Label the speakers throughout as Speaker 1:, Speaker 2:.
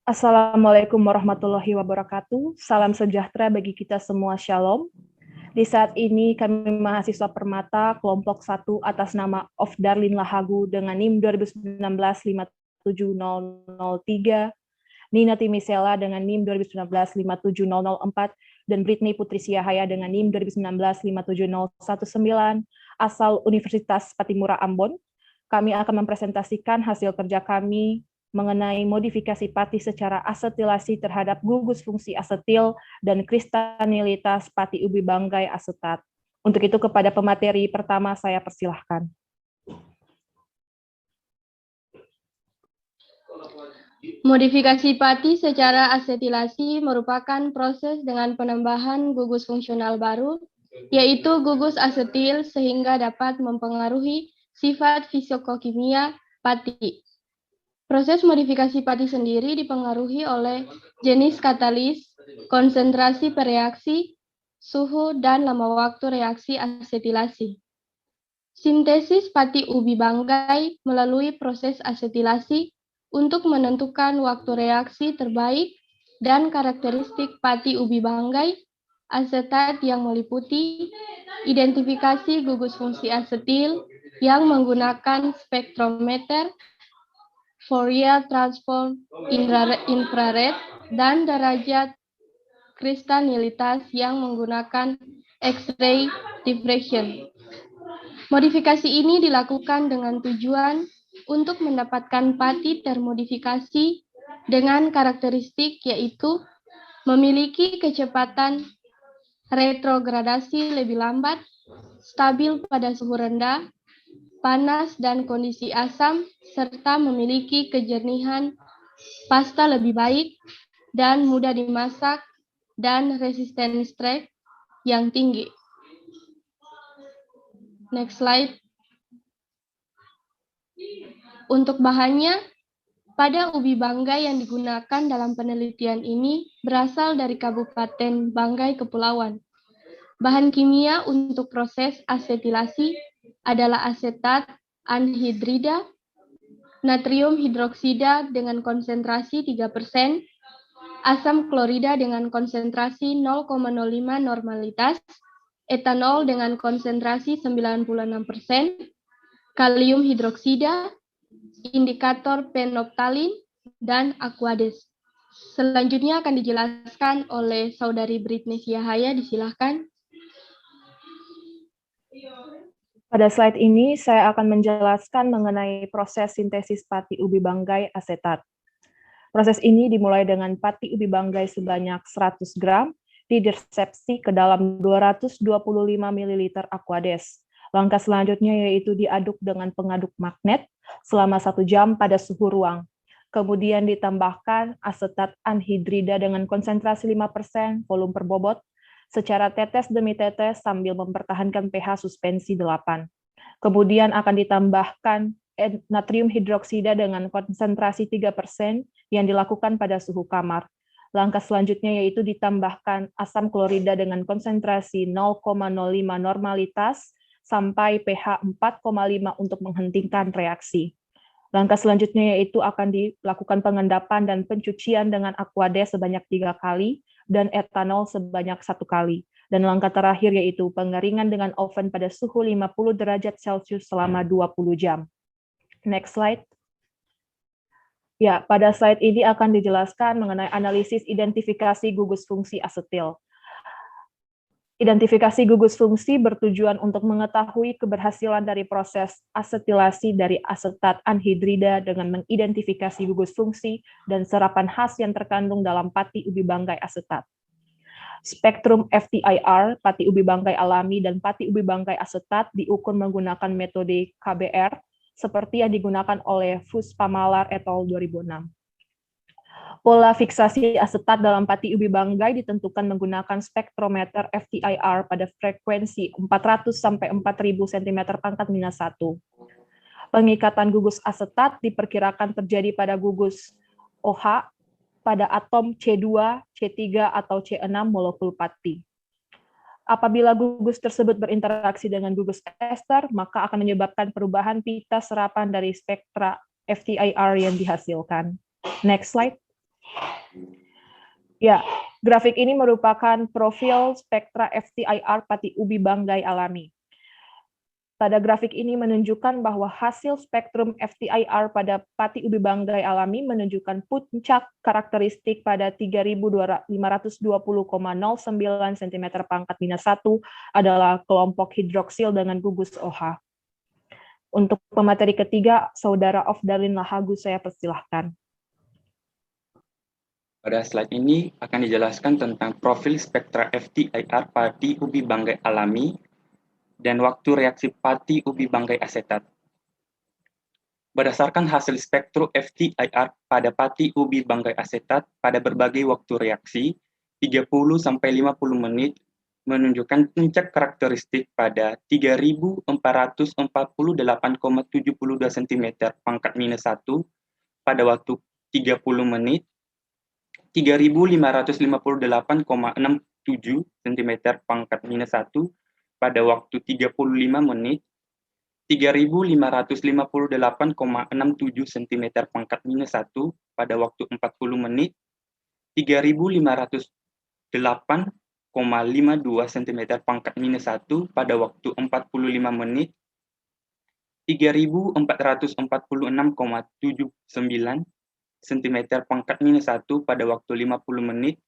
Speaker 1: Assalamualaikum warahmatullahi wabarakatuh. Salam sejahtera bagi kita semua. Shalom. Di saat ini kami mahasiswa Permata kelompok 1 atas nama of Darlin Lahagu dengan NIM 2019-57003, Nina Timisela dengan NIM 2019-57004, dan Britney Putri Siahaya dengan NIM 2019-57019, asal Universitas Patimura Ambon. Kami akan mempresentasikan hasil kerja kami mengenai modifikasi pati secara asetilasi terhadap gugus fungsi asetil dan kristanilitas pati ubi banggai asetat. Untuk itu kepada pemateri pertama saya persilahkan.
Speaker 2: Modifikasi pati secara asetilasi merupakan proses dengan penambahan gugus fungsional baru, yaitu gugus asetil sehingga dapat mempengaruhi sifat fisikokimia pati. Proses modifikasi pati sendiri dipengaruhi oleh jenis katalis, konsentrasi pereaksi, suhu, dan lama waktu reaksi asetilasi. Sintesis pati ubi banggai melalui proses asetilasi untuk menentukan waktu reaksi terbaik dan karakteristik pati ubi banggai asetat yang meliputi identifikasi gugus fungsi asetil yang menggunakan spektrometer, Fourier transform infrared, dan derajat kristanilitas yang menggunakan X-ray diffraction. Modifikasi ini dilakukan dengan tujuan untuk mendapatkan pati termodifikasi dengan karakteristik yaitu memiliki kecepatan retrogradasi lebih lambat, stabil pada suhu rendah, panas dan kondisi asam, serta memiliki kejernihan pasta lebih baik dan mudah dimasak dan resisten stres yang tinggi. Next slide. Untuk bahannya, pada ubi banggai yang digunakan dalam penelitian ini berasal dari Kabupaten Banggai Kepulauan. Bahan kimia untuk proses asetilasi adalah asetat anhidrida, natrium hidroksida dengan konsentrasi 3%, asam klorida dengan konsentrasi 0,05 normalitas, etanol dengan konsentrasi 96%, kalium hidroksida, indikator penoptalin, dan aquades. Selanjutnya akan dijelaskan oleh Saudari Britney Siahaya, disilahkan.
Speaker 1: Pada slide ini saya akan menjelaskan mengenai proses sintesis pati ubi banggai asetat. Proses ini dimulai dengan pati ubi banggai sebanyak 100 gram, didirsepsi ke dalam 225 ml aquades. Langkah selanjutnya yaitu diaduk dengan pengaduk magnet selama 1 jam pada suhu ruang. Kemudian ditambahkan asetat anhidrida dengan konsentrasi 5% volume per bobot secara tetes demi tetes sambil mempertahankan pH suspensi 8. Kemudian akan ditambahkan natrium hidroksida dengan konsentrasi 3% yang dilakukan pada suhu kamar. Langkah selanjutnya yaitu ditambahkan asam klorida dengan konsentrasi 0,05 normalitas sampai pH 4,5 untuk menghentikan reaksi. Langkah selanjutnya yaitu akan dilakukan pengendapan dan pencucian dengan aquades sebanyak 3 kali dan etanol sebanyak 1 kali. Dan langkah terakhir yaitu pengeringan dengan oven pada suhu 50 derajat Celcius selama 20 jam. Next slide. Ya, pada slide ini akan dijelaskan mengenai analisis identifikasi gugus fungsi asetil. Identifikasi gugus fungsi bertujuan untuk mengetahui keberhasilan dari proses asetilasi dari asetat anhidrida dengan mengidentifikasi gugus fungsi dan serapan khas yang terkandung dalam pati ubi banggai asetat. Spektrum FTIR, pati ubi banggai alami dan pati ubi banggai asetat diukur menggunakan metode KBR seperti yang digunakan oleh Fus Pamalar et al. 2006. Pola fiksasi asetat dalam pati ubi banggai ditentukan menggunakan spektrometer FTIR pada frekuensi 400 sampai 4000 cm²-1. Pengikatan gugus asetat diperkirakan terjadi pada gugus OH pada atom C2, C3, atau C6 molekul pati. Apabila gugus tersebut berinteraksi dengan gugus ester, maka akan menyebabkan perubahan pita serapan dari spektra FTIR yang dihasilkan. Next slide. Ya, grafik ini merupakan profil spektra FTIR pati ubi banggai alami. Pada grafik ini menunjukkan bahwa hasil spektrum FTIR pada pati ubi banggai alami menunjukkan puncak karakteristik pada 3.520,09 cm pangkat minus 1 adalah kelompok hidroksil dengan gugus OH. Untuk pemateri ketiga, Saudara Ofdalin Lahagu, saya persilahkan.
Speaker 3: Pada slide ini akan dijelaskan tentang profil spektra FTIR pati ubi banggai alami dan waktu reaksi pati ubi banggai asetat. Berdasarkan hasil spektrum FTIR pada pati ubi banggai asetat pada berbagai waktu reaksi, 30-50 menit menunjukkan puncak karakteristik pada 3.448,72 cm pangkat minus 1 pada waktu 30 menit, 3.558,67 cm pangkat minus 1 pada waktu 35 menit, 3.558,67 cm pangkat minus 1 pada waktu 40 menit, 3.508,52 cm pangkat minus 1 pada waktu 45 menit, 3.446,79 cm pangkat minus 1 pada waktu 50 menit,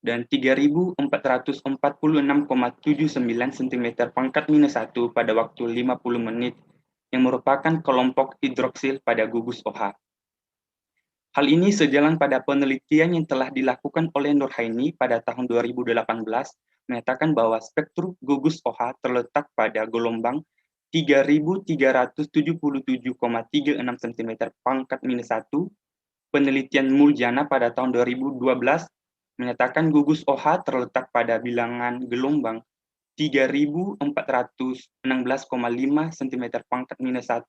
Speaker 3: dan 3.446,79 cm pangkat minus 1 pada waktu 50 menit, yang merupakan kelompok hidroksil pada gugus OH. Hal ini sejalan pada penelitian yang telah dilakukan oleh Nurhaini pada tahun 2018, menyatakan bahwa spektrum gugus OH terletak pada gelombang 3.377,36 cm pangkat minus 1. Penelitian Muljana pada tahun 2012 menyatakan gugus OH terletak pada bilangan gelombang 3.416,5 cm pangkat minus 1,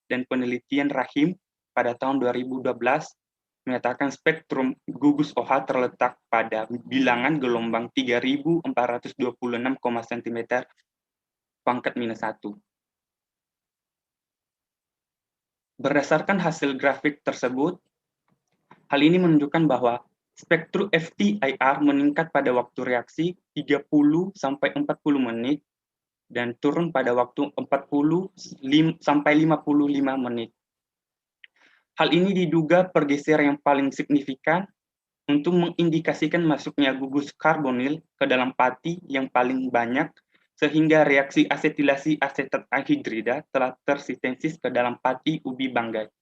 Speaker 3: dan penelitian Rahim pada tahun 2012 menyatakan spektrum gugus OH terletak pada bilangan gelombang 3.426, cm pangkat minus 1. Berdasarkan hasil grafik tersebut, hal ini menunjukkan bahwa spektrum FTIR meningkat pada waktu reaksi 30-40 menit dan turun pada waktu 40-55 menit. Hal ini diduga pergeseran yang paling signifikan untuk mengindikasikan masuknya gugus karbonil ke dalam pati yang paling banyak, sehingga reaksi asetilasi asetat anhidrida telah tersintesis ke dalam pati ubi banggai.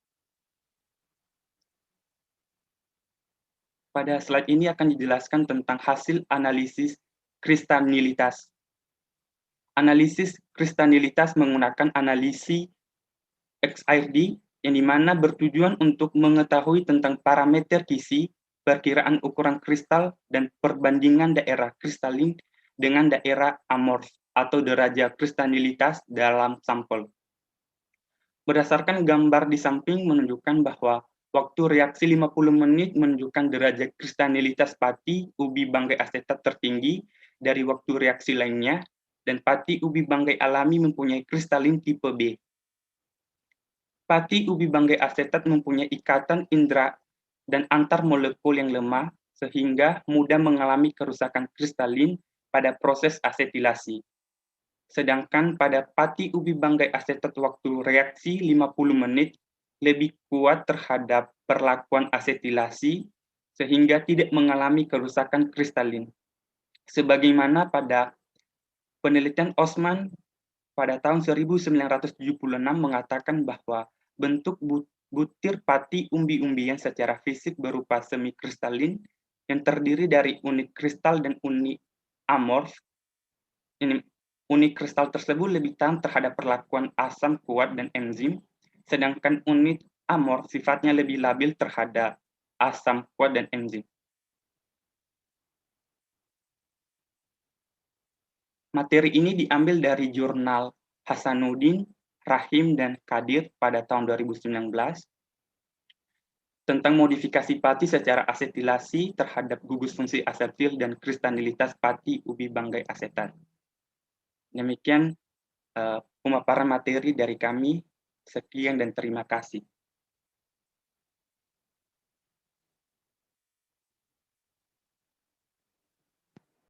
Speaker 3: Pada slide ini akan dijelaskan tentang hasil analisis kristalinitas. Analisis kristalinitas menggunakan analisis XRD yang dimana bertujuan untuk mengetahui tentang parameter kisi, perkiraan ukuran kristal, dan perbandingan daerah kristalin dengan daerah amorf atau derajat kristalinitas dalam sampel. Berdasarkan gambar di samping menunjukkan bahwa waktu reaksi 50 menit menunjukkan derajat kristalinitas pati ubi banggai asetat tertinggi dari waktu reaksi lainnya, dan pati ubi banggai alami mempunyai kristalin tipe B. Pati ubi banggai asetat mempunyai ikatan indera dan antar molekul yang lemah, sehingga mudah mengalami kerusakan kristalin pada proses asetilasi. Sedangkan pada pati ubi banggai asetat waktu reaksi 50 menit lebih kuat terhadap perlakuan asetilasi, sehingga tidak mengalami kerusakan kristalin. Sebagaimana pada penelitian Osman pada tahun 1976 mengatakan bahwa bentuk butir pati umbi-umbian secara fisik berupa semikristalin yang terdiri dari unit kristal dan unit amorf. Unit kristal tersebut lebih tahan terhadap perlakuan asam kuat dan enzim, sedangkan unit amorf sifatnya lebih labil terhadap asam kuat dan enzim. Materi ini diambil dari jurnal Hasanuddin, Rahim, dan Kadir pada tahun 2019 tentang modifikasi pati secara asetilasi terhadap gugus fungsi asetil dan kristalinitas pati ubi banggai asetat. Demikian pemaparan materi dari kami. Sekian dan terima kasih.